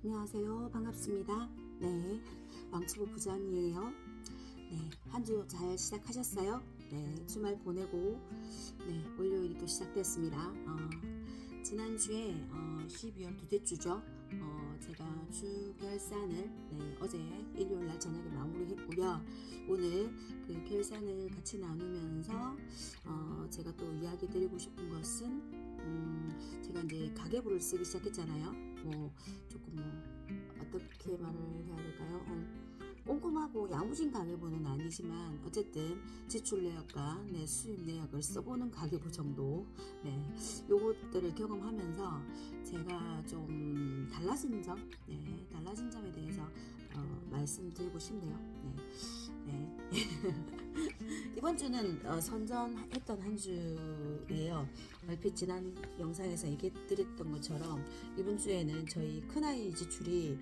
안녕하세요. 반갑습니다. 네, 왕초보 부장이에요. 네, 한 주 잘 시작하셨어요? 네, 주말 보내고 네, 월요일이 또 시작됐습니다. 지난주에 12월 둘째 주죠. 제가 주 결산을 어제 일요일날 저녁에 마무리했고요. 오늘 그 결산을 같이 나누면서 제가 또 이야기 드리고 싶은 것은 제가 이제 가계부를 쓰기 시작했잖아요. 조금 어떻게 말을 해야 될까요? 꼼꼼하고 야무진 가계부는 아니지만 어쨌든 지출 내역과 내 수입 내역을 써보는 가계부 정도, 요것들을 경험하면서 제가 좀 달라진 점에 대해서 말씀드리고 싶네요. 이번 주는 선전했던 한 주예요. 얼핏 지난 영상에서 얘기드렸던 것처럼 이번 주에는 저희 큰아이 지출이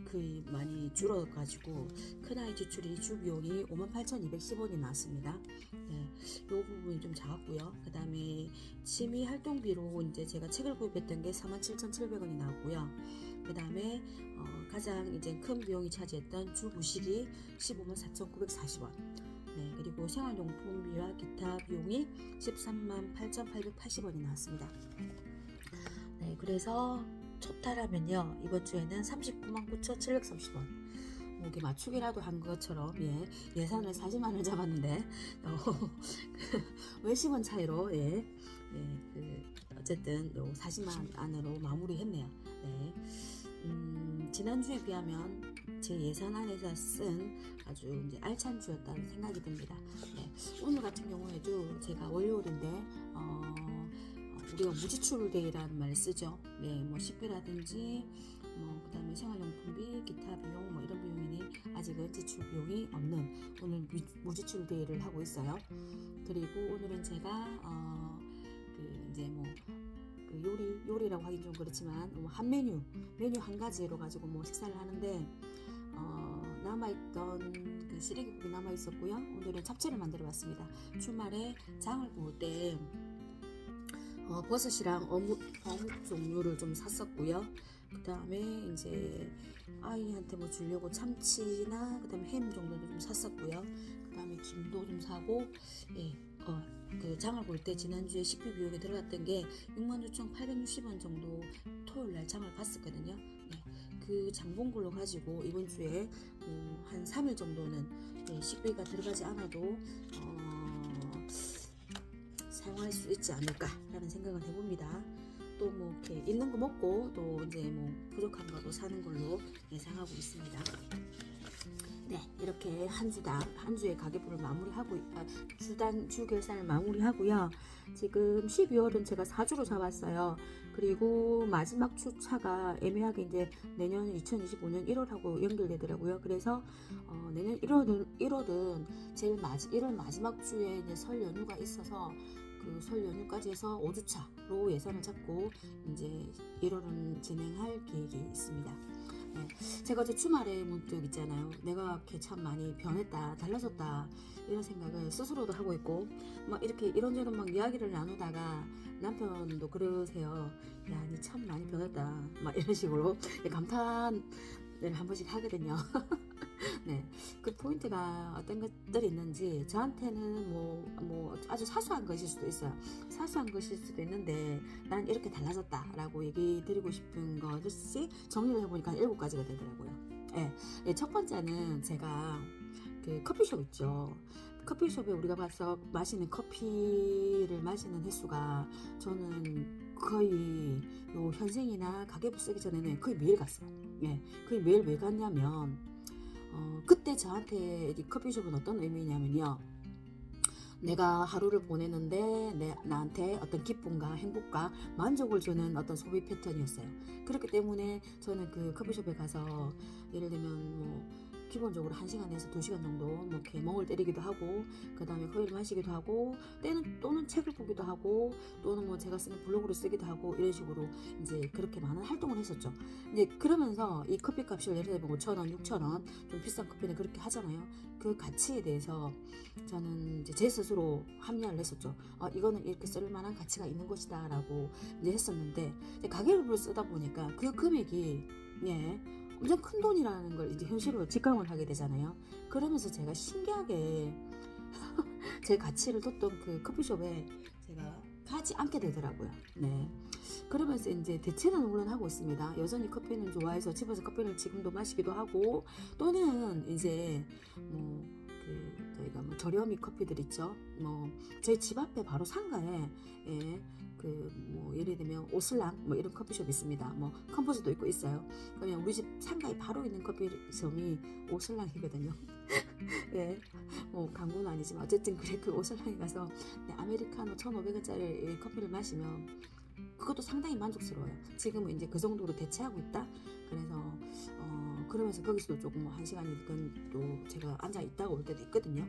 거의 많이 줄어가지고 큰아이 지출이 주 비용이 58,210원이 나왔습니다. 이 부분이 좀 작았고요. 그 다음에 취미 활동비로 이제 제가 책을 구입했던 게 47,700원이 나왔고요. 그 다음에 가장 이제 큰 비용이 차지했던 주 부식이 154,940원. 그리고 생활용품비와 기타 비용이 138,880원이 나왔습니다. 그래서 토탈하면요, 이번 주에는 399,730원. 이게 맞추기라도 한 것처럼 예산을 40만원을 잡았는데 몇십원 차이로 어쨌든 40만 안으로 마무리했네요. 지난주에 비하면 제 예산 안에서 쓴 아주 이제 알찬 주였다는 생각이 듭니다. 오늘 같은 경우에도 제가 월요일인데 우리가 무지출데이라는 말을 쓰죠. 식비라든지 그 다음에 생활용품비, 기타 비용 이런 비용이니 아직은 지출 비용이 없는 오늘 무지출데이를 하고 있어요. 그리고 오늘은 제가 요리라고 하긴 좀 그렇지만 한 메뉴 한 가지로 가지고 식사를 하는데 남아있던 그 시래기국이 남아있었고요. 오늘은 잡채를 만들어 봤습니다. 주말에 장을 볼 때 버섯이랑 어묵 종류를 좀 샀었고요. 그 다음에 이제 아이한테 주려고 참치나 그 다음에 햄 정도도 좀 샀었고요. 그 다음에 김도 좀 사고 그 장을 볼 때 지난주에 식비 비용에 들어갔던 게 66,860원 정도 토요일날 장을 봤었거든요. 그 장본 걸로 가지고 이번 주에 한 3일 정도는 식비가 들어가지 않아도 사용할 수 있지 않을까라는 생각을 해봅니다. 또 이렇게 있는 거 먹고 또 이제 부족한 거도 사는 걸로 예상하고 있습니다. 이렇게 한 주의 가계부를 마무리하고 주 결산을 마무리하고요. 지금 12월은 제가 4주로 잡았어요. 그리고 마지막 주차가 애매하게 이제 내년 2025년 1월하고 연결되더라고요. 그래서 내년 1월은 1월 마지막 주에 이제 설 연휴가 있어서 그 설 연휴까지 해서 5주차로 예산을 잡고 이제 1월은 진행할 계획이 있습니다. 제가 어제 주말에 문득 있잖아요. 내가 이렇게 참 많이 변했다, 달라졌다 이런 생각을 스스로도 하고 있고 이렇게 이런저런 이야기를 나누다가 남편도 그러세요. 야, 니 참 많이 변했다 이런 식으로 감탄을 한 번씩 하거든요. 그 포인트가 어떤 것들이 있는지 저한테는 아주 사소한 것일 수도 있어요. 사소한 것일 수도 있는데 난 이렇게 달라졌다라고 얘기 드리고 싶은 것을 정리를 해보니까 7가지가 되더라고요. 첫 번째는 제가 그 커피숍 있죠. 커피숍에 우리가 가서 마시는 커피를 마시는 횟수가 저는 거의 현생이나 가계부 쓰기 전에는 거의 매일 갔어요. 거의 매일 왜 갔냐면 그때 저한테 이 커피숍은 어떤 의미냐면요, 내가 하루를 보내는데 나한테 어떤 기쁨과 행복과 만족을 주는 어떤 소비 패턴이었어요. 그렇기 때문에 저는 그 커피숍에 가서 예를 들면 기본적으로 1시간에서 2시간 정도 이렇게 멍을 때리기도 하고, 그 다음에 커피를 마시기도 하고, 또는 책을 보기도 하고, 또는 제가 쓰는 블로그를 쓰기도 하고, 이런 식으로 이제 그렇게 많은 활동을 했었죠. 이제 그러면서 이 커피 값을 예를 들면 5,000원, 6,000원, 좀 비싼 커피는 그렇게 하잖아요. 그 가치에 대해서 저는 이제 제 스스로 합리화를 했었죠. 이거는 이렇게 쓸 만한 가치가 있는 것이다 라고 이제 했었는데, 이제 가계부를 쓰다 보니까 그 금액이 예, 엄청 큰 돈이라는 걸 이제 현실로 직감을 하게 되잖아요. 그러면서 제가 신기하게 제 가치를 뒀던 그 커피숍에 제가 가지 않게 되더라고요. 네. 그러면서 이제 대체는 물론 하고 있습니다. 여전히 커피는 좋아해서 집에서 커피를 지금도 마시기도 하고, 또는 이제 뭐 저희가 뭐 저렴이 커피들 있죠. 뭐 저희 집 앞에 바로 상가에 예, 그 뭐 예를 들면 오슬랑 뭐 이런 커피숍 있습니다. 뭐 컴포즈도 있고 있어요. 그러면 우리 집 상가에 바로 있는 커피숍이 오슬랑이거든요. 예, 뭐 광고는 아니지만 어쨌든 그래 그 오슬랑에 가서 네, 아메리카노 1,500원짜리 커피를 마시면 그것도 상당히 만족스러워요. 지금은 이제 그 정도로 대체하고 있다. 그래서 그러면서 거기서도 조금 뭐 1시간이든 또 제가 앉아 있다가 올 때도 있거든요.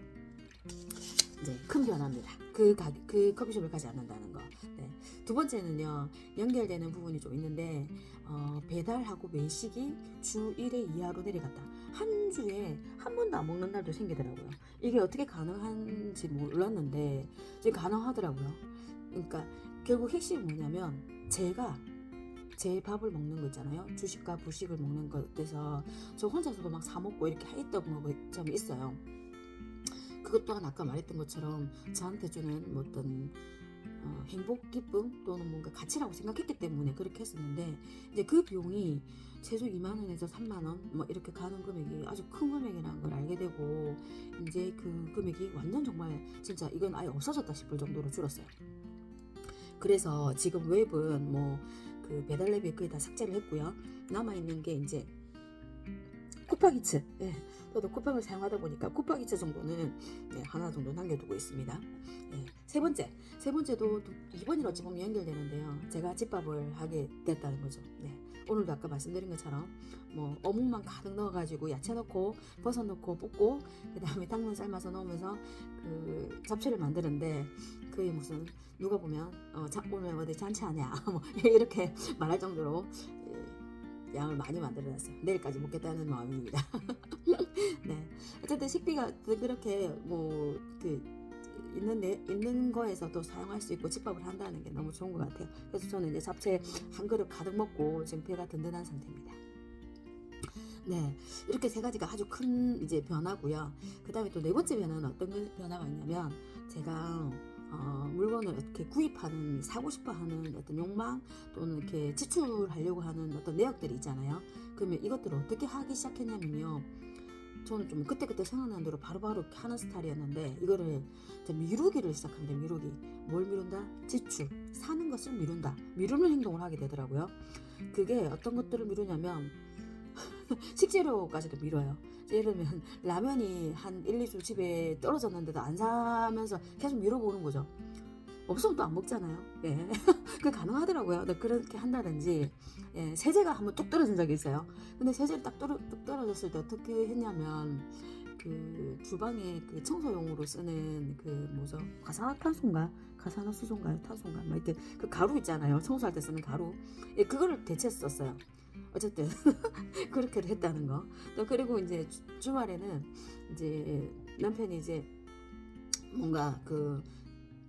이제 큰 변화입니다. 그 커피숍을 가지 않는다는 거. 네. 두 번째는요, 연결되는 부분이 좀 있는데, 배달하고 매식이 주 1회 이하로 내려갔다. 한 주에 한 번도 안 먹는 날도 생기더라고요. 이게 어떻게 가능한지 몰랐는데, 이제 가능하더라고요. 그러니까, 결국 핵심이 뭐냐면, 제가 제 밥을 먹는 거 있잖아요. 주식과 부식을 먹는 것에서 저 혼자서도 막 사먹고 이렇게 했던 점이 있어요. 그것 또한 아까 말했던 것처럼 저한테 주는 뭐 어떤 행복, 기쁨 또는 뭔가 가치라고 생각했기 때문에 그렇게 했었는데, 이제 그 비용이 최소 2만원에서 3만원 뭐 이렇게 가는 금액이 아주 큰 금액이라는 걸 알게 되고, 이제 그 금액이 완전 정말 진짜 이건 아예 없어졌다 싶을 정도로 줄었어요. 그래서 지금 웹은 뭐 그 배달 앱에 거의 다 삭제를 했고요. 남아있는 게 이제 쿠팡이츠. 예, 저도 쿠팡을 사용하다 보니까 쿠팡이츠 정도는 네, 하나 정도 남겨두고 있습니다. 예, 세 번째도 이번이 어찌 보면 연결되는데요. 제가 집밥을 하게 됐다는 거죠. 네, 오늘도 아까 말씀드린 것처럼 뭐 어묵만 가득 넣어가지고 야채 넣고 버섯 넣고 볶고 그 다음에 당면 삶아서 넣으면서 그 잡채를 만드는데, 그게 무슨 누가 보면 오늘 어디 잔치하냐 뭐 이렇게 말할 정도로 양을 많이 만들어놨어요. 내일까지 먹겠다는 마음입니다. 네, 어쨌든 식비가 그렇게 뭐 있는 거에서 또 사용할 수 있고 집밥을 한다는 게 너무 좋은 것 같아요. 그래서 저는 이제 잡채 한 그릇 가득 먹고 지금 배가 든든한 상태입니다. 네, 이렇게 세 가지가 아주 큰 이제 변화고요. 그 다음에 또 네 번째 변화는 어떤 변화가 있냐면, 제가 물건을 어떻게 구입하는, 사고 싶어 하는 어떤 욕망 또는 이렇게 지출하려고 하는 어떤 내역들이 있잖아요. 그러면 이것들을 어떻게 하기 시작했냐면요, 저는 좀 그때그때 생각나는 대로 바로바로 하는 스타일이었는데, 이거를 미루기를 시작합니다. 미루기. 뭘 미룬다? 지출. 사는 것을 미룬다. 미루는 행동을 하게 되더라고요. 그게 어떤 것들을 미루냐면 식재료까지도 미뤄요. 예를 들면 라면이 한 1, 2주 집에 떨어졌는데도 안 사면서 계속 미뤄보는 거죠. 없으면 또 안 먹잖아요. 예. 그 가능하더라고요. 그렇게 한다든지, 예, 세제가 한번 뚝 떨어진 적이 있어요. 근데 세제를 뚝 떨어졌을 때 어떻게 했냐면, 그 주방에 그 청소용으로 쓰는 그 뭐죠? 가산화수소인가요? 탄소인가? 뭐 하여튼 그 가루 있잖아요. 청소할 때 쓰는 가루. 예, 그거를 대체했었어요. 어쨌든 그렇게 했다는 거. 또 그리고 이제 주말에는 이제 남편이 이제 뭔가 그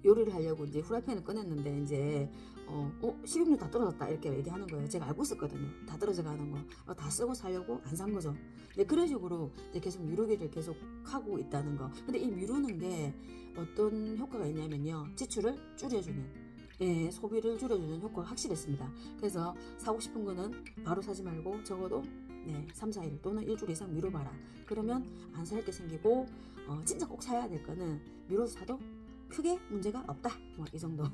요리를 하려고 이제 후라이팬을 꺼냈는데, 이제 식용유 다 떨어졌다 이렇게 얘기하는 거예요. 제가 알고 있었거든요. 다 떨어져 가는 거. 다 쓰고 살려고 안 산 거죠. 네, 그런 식으로 이제 계속 미루기를 계속 하고 있다는 거. 근데 이 미루는 게 어떤 효과가 있냐면요, 지출을 줄여주는, 예, 소비를 줄여주는 효과가 확실했습니다. 그래서 사고 싶은 거는 바로 사지 말고 적어도 3, 4일 또는 일주일 이상 미뤄봐라. 그러면 안 살 게 생기고, 진짜 꼭 사야 될 거는 미뤄서 사도 크게 문제가 없다. 뭐 이 정도.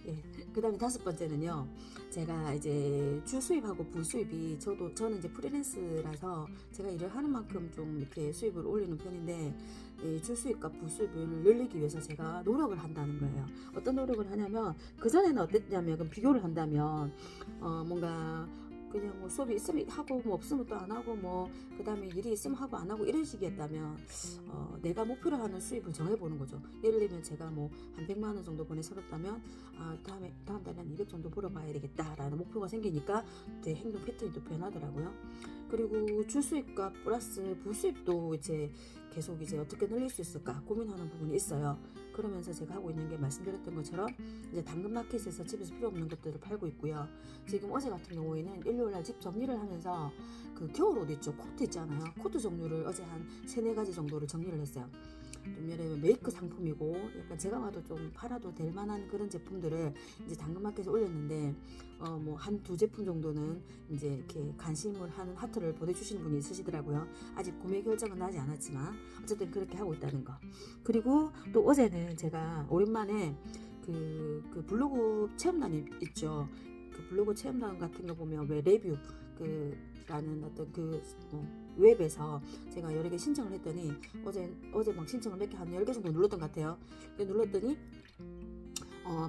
예. 그 다음에 다섯 번째는요, 제가 이제 주 수입하고 부 수입이, 저는 이제 프리랜스라서 제가 일을 하는 만큼 좀 이렇게 수입을 올리는 편인데, 주 수입과 부 수입을 늘리기 위해서 제가 노력을 한다는 거예요. 어떤 노력을 하냐면, 그전에는 어땠냐면, 그럼 비교를 한다면, 뭔가 그냥 뭐 수업이 있으면 하고 뭐 없으면 또 안 하고 뭐 그 다음에 일이 있으면 하고 안 하고 이런 식이었다면, 내가 목표로 하는 수입을 정해보는 거죠. 예를 들면 제가 뭐 한 100만 원 정도 번에 살았다면, 다음 달에 한 200 정도 벌어봐야 되겠다라는 목표가 생기니까 제 행동 패턴이 또 변하더라고요. 그리고 주 수입과 플러스 부 수입도 이제 계속 이제 어떻게 늘릴 수 있을까 고민하는 부분이 있어요. 그러면서 제가 하고 있는 게 말씀드렸던 것처럼 이제 당근마켓에서 집에서 필요 없는 것들을 팔고 있고요. 지금 어제 같은 경우에는 일요일날 집 정리를 하면서 그 겨울옷 있죠, 코트 있잖아요. 코트 종류를 어제 한 3-4가지 정도를 정리를 했어요. 좀 예를 메이크 상품이고 약간 제가 봐도 좀 팔아도 될 만한 그런 제품들을 이제 당근마켓에 올렸는데 뭐 한-두 제품 정도는 이제 이렇게 관심을 하는 하트를 보내주시는 분이 있으시더라고요. 아직 구매 결정은 나지 않았지만 어쨌든 그렇게 하고 있다는 거. 그리고 또 어제는 제가 오랜만에 그 블로그 체험단이 있죠. 그 블로그 체험단 같은 거 보면 왜 레뷰 라는 어떤 웹에서 제가 여러 개 신청을 했더니 어제 막 신청을 몇 개 한 10개 정도 눌렀던 것 같아요. 눌렀더니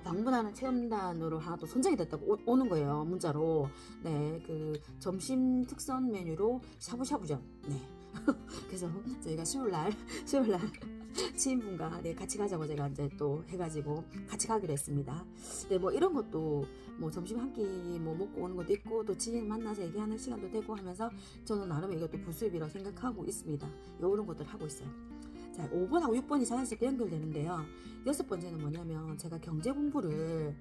방문하는 체험단으로 하나 또 선정이 됐다고 오는 거예요, 문자로. 네, 그 점심 특선 메뉴로 샤브샤브전. 네. 그래서 저희가 수요일날 지인분과 같이 가자고 제가 이제 또 해가지고 같이 가기로 했습니다. 네, 뭐 이런 것도 뭐 점심 한 끼 뭐 먹고 오는 것도 있고 또 지인 만나서 얘기하는 시간도 되고 하면서 저는 나름 이것도 부수입이라고 생각하고 있습니다. 이런 것들 하고 있어요. 자, 5번하고 6번이 자연스럽게 연결되는데요. 6번째는 뭐냐면 제가 경제 공부를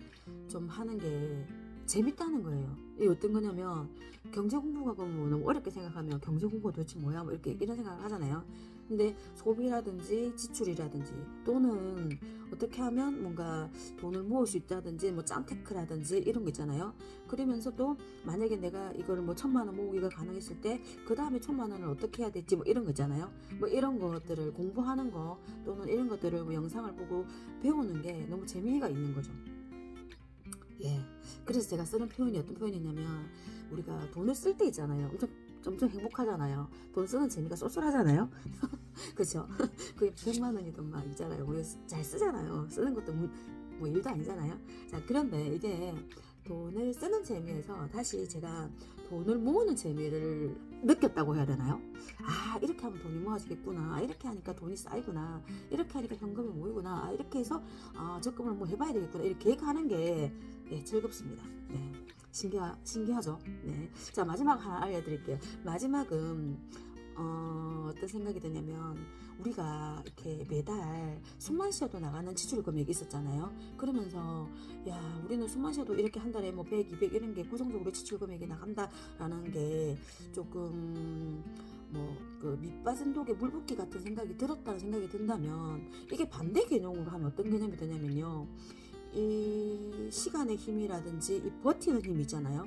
좀 하는 게 재밌다는 거예요. 이게 어떤 거냐면 경제 공부가 뭐 너무 어렵게 생각하면 경제 공부가 도대체 뭐야? 뭐 이런 생각을 하잖아요. 근데 소비라든지 지출이라든지 또는 어떻게 하면 뭔가 돈을 모을 수 있다든지 뭐 짠테크라든지 이런 거 있잖아요. 그러면서 또 만약에 내가 이거를 뭐 1,000만 원 모으기가 가능했을 때 그 다음에 1,000만 원을 어떻게 해야 될지 뭐 이런 거 있잖아요. 뭐 이런 것들을 공부하는 거 또는 이런 것들을 뭐 영상을 보고 배우는 게 너무 재미가 있는 거죠. 예. 그래서 제가 쓰는 표현이 어떤 표현이냐면 우리가 돈을 쓸 때 있잖아요. 엄청 행복하잖아요. 돈 쓰는 재미가 쏠쏠하잖아요. 그렇죠? 그게 100만 원이든 막 있잖아요. 우리 잘 쓰잖아요. 쓰는 것도 뭐 일도 아니잖아요. 자, 그런데 이게 돈을 쓰는 재미에서 다시 제가 돈을 모으는 재미를 느꼈다고 해야 되나요? 아, 이렇게 하면 돈이 모아지겠구나. 아, 이렇게 하니까 돈이 쌓이구나. 이렇게 하니까 현금이 모이구나. 아, 이렇게 해서 적금을 뭐 해봐야 되겠구나. 이렇게 하는 게 즐겁습니다. 네. 신기하죠? 네. 자, 마지막 하나 알려드릴게요. 마지막은 어떤 생각이 드냐면 우리가 이렇게 매달 숨만 쉬어도 나가는 지출 금액이 있었잖아요. 그러면서 야, 우리는 숨만 쉬어도 이렇게 한 달에 뭐 100, 200 이런 게 고정적으로 지출 금액이 나간다라는 게 조금 뭐 그 밑빠진 독에 물 붓기 같은 생각이 들었다는 생각이 든다면 이게 반대 개념으로 하면 어떤 개념이 되냐면요. 이 시간의 힘이라든지 이 버티는 힘이 있잖아요.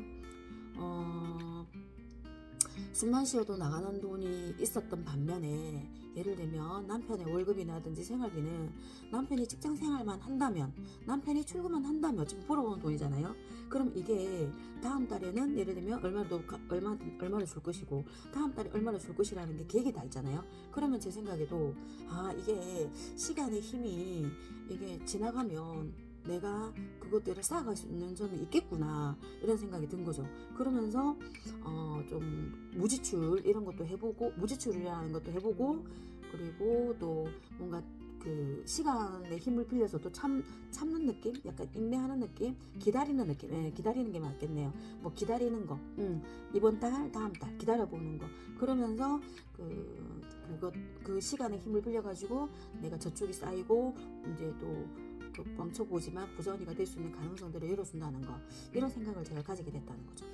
숨만 쉬어도 나가는 돈이 있었던 반면에 예를 들면 남편의 월급이라든지 생활비는 남편이 직장 생활만 한다면 남편이 출근만 한다면 지금 벌어오는 돈이잖아요. 그럼 이게 다음 달에는 예를 들면 얼마를 줄 것이고 다음 달에 얼마를 줄 것이라는 게 계획이 다 있잖아요. 그러면 제 생각에도 이게 시간의 힘이 이게 지나가면 내가 그것들을 쌓아갈 수 있는 점이 있겠구나 이런 생각이 든 거죠. 그러면서 좀 무지출 이런 것도 해보고 무지출이라는 것도 해보고 그리고 또 뭔가 그 시간의 힘을 빌려서 또 참는 느낌, 약간 인내하는 느낌, 기다리는 느낌, 기다리는 게 맞겠네요. 뭐 기다리는 거, 이번 달, 다음 달 기다려보는 거. 그러면서 그 시간의 힘을 빌려가지고 내가 저축이 쌓이고 이제 또 멈춰보지만 부전이가 될 수 있는 가능성들을 열어준다는 거 이런 생각을 제가 가지게 됐다는 거죠.